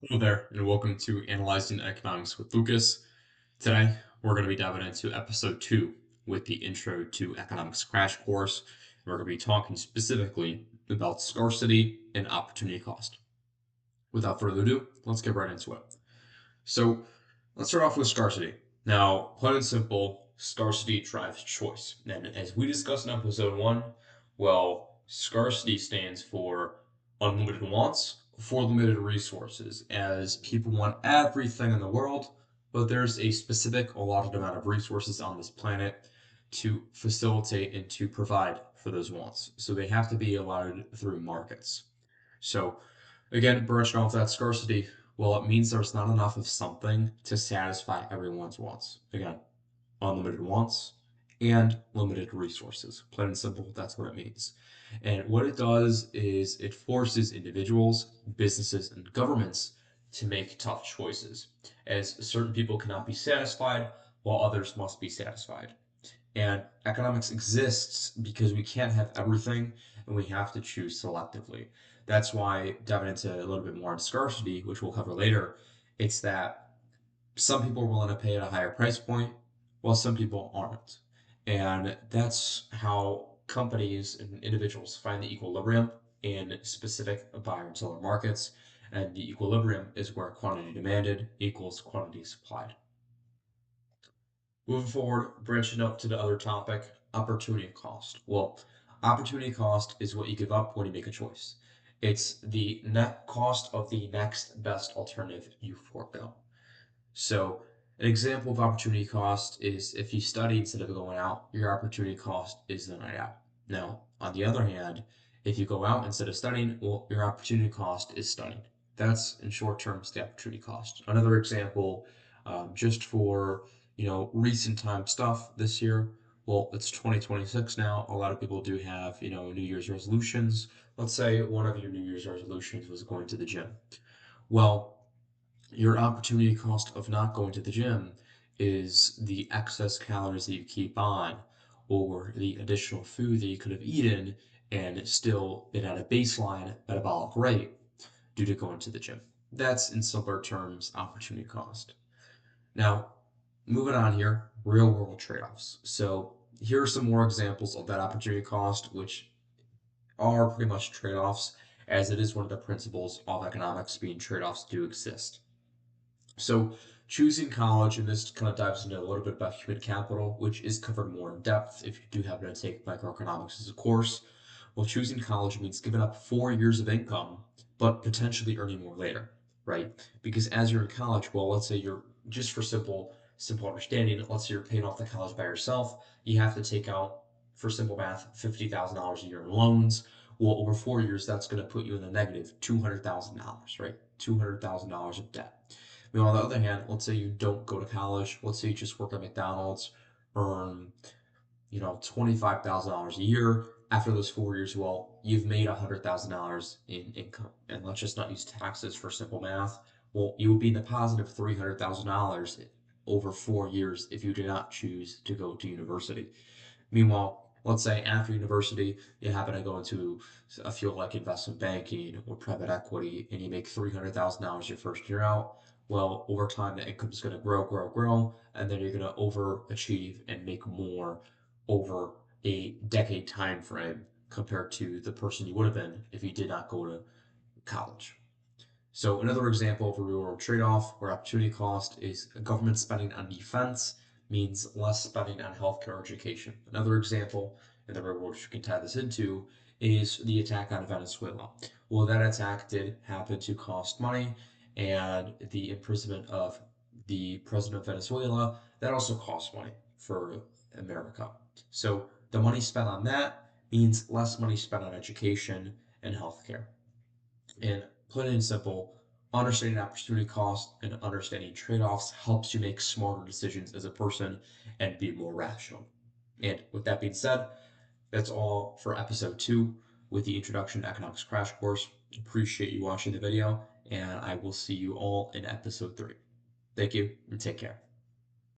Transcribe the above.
Hello there, and welcome to Analyzing Economics with Lucas. Today, we're going to be diving into episode 2 with the Intro to Economics Crash Course. We're going to be talking specifically about scarcity and opportunity cost. Without further ado, let's get right into it. So, let's start off with scarcity. Now, plain and simple, scarcity drives choice. And as we discussed in episode 1, well, scarcity stands for unlimited wants for limited resources, as people want everything in the world, but there's a specific allotted amount of resources on this planet to facilitate and to provide for those wants. So they have to be allotted through markets. So, again, branching off that scarcity, well, it means there's not enough of something to satisfy everyone's wants. Again, unlimited wants and limited resources. Plain and simple, that's what it means. And what it does is it forces individuals, businesses, and governments to make tough choices, as certain people cannot be satisfied while others must be satisfied. And economics exists because we can't have everything and we have to choose selectively. That's why, diving into a little bit more on scarcity, which we'll cover later, it's that some people are willing to pay at a higher price point while some people aren't. And that's how companies and individuals find the equilibrium in specific buyer and seller markets. And the equilibrium is where quantity demanded equals quantity supplied. Moving forward, branching up to the other topic, opportunity cost. Well, opportunity cost is what you give up when you make a choice. It's the net cost of the next best alternative you forego. So, an example of opportunity cost is if you study instead of going out, your opportunity cost is the night out. Now, on the other hand, if you go out instead of studying, well, your opportunity cost is studying. That's in short terms the opportunity cost. Another example, just for recent time stuff this year. Well, it's 2026 now. A lot of people do have New Year's resolutions. Let's say one of your New Year's resolutions was going to the gym. Well, your opportunity cost of not going to the gym is the excess calories that you keep on, or the additional food that you could have eaten and still been at a baseline metabolic rate due to going to the gym. That's, in simpler terms, opportunity cost. Now, moving on here, real world trade offs. So, here are some more examples of that opportunity cost, which are pretty much trade offs, as it is one of the principles of economics being trade offs do exist. So, choosing college, and this kind of dives into a little bit about human capital, which is covered more in depth if you do happen to take microeconomics as a course. Well, choosing college means giving up 4 years of income, but potentially earning more later, right? Because as you're in college, well, let's say you're just for simple understanding, let's say you're paying off the college by yourself, you have to take out, for simple math, $50,000 a year in loans. Well, over 4 years, that's going to put you in the negative $200,000, right? $200,000 of debt. I mean, on the other hand, let's say you don't go to college. Let's say you just work at McDonald's, earn, $25,000 a year. After those 4 years, well, you've made $100,000 in income. And let's just not use taxes for simple math. Well, you would be in the positive $300,000 over 4 years if you did not choose to go to university. Meanwhile, let's say after university, you happen to go into a field like investment banking or private equity, and you make $300,000 your first year out. Well, over time, the income is going to grow, grow, grow, and then you're going to overachieve and make more over a decade time frame compared to the person you would have been if you did not go to college. So another example of a real world trade-off where opportunity cost is government spending on defense means less spending on healthcare or education. Another example in the real world which you can tie this into is the attack on Venezuela. Well, that attack did happen to cost money, and the imprisonment of the president of Venezuela, that also cost money for America. So the money spent on that means less money spent on education and healthcare. And plain and simple, understanding opportunity cost and understanding trade offs helps you make smarter decisions as a person and be more rational. And with that being said, that's all for episode 2 with the Introduction to Economics Crash Course. Appreciate you watching the video, and I will see you all in episode 3. Thank you and take care.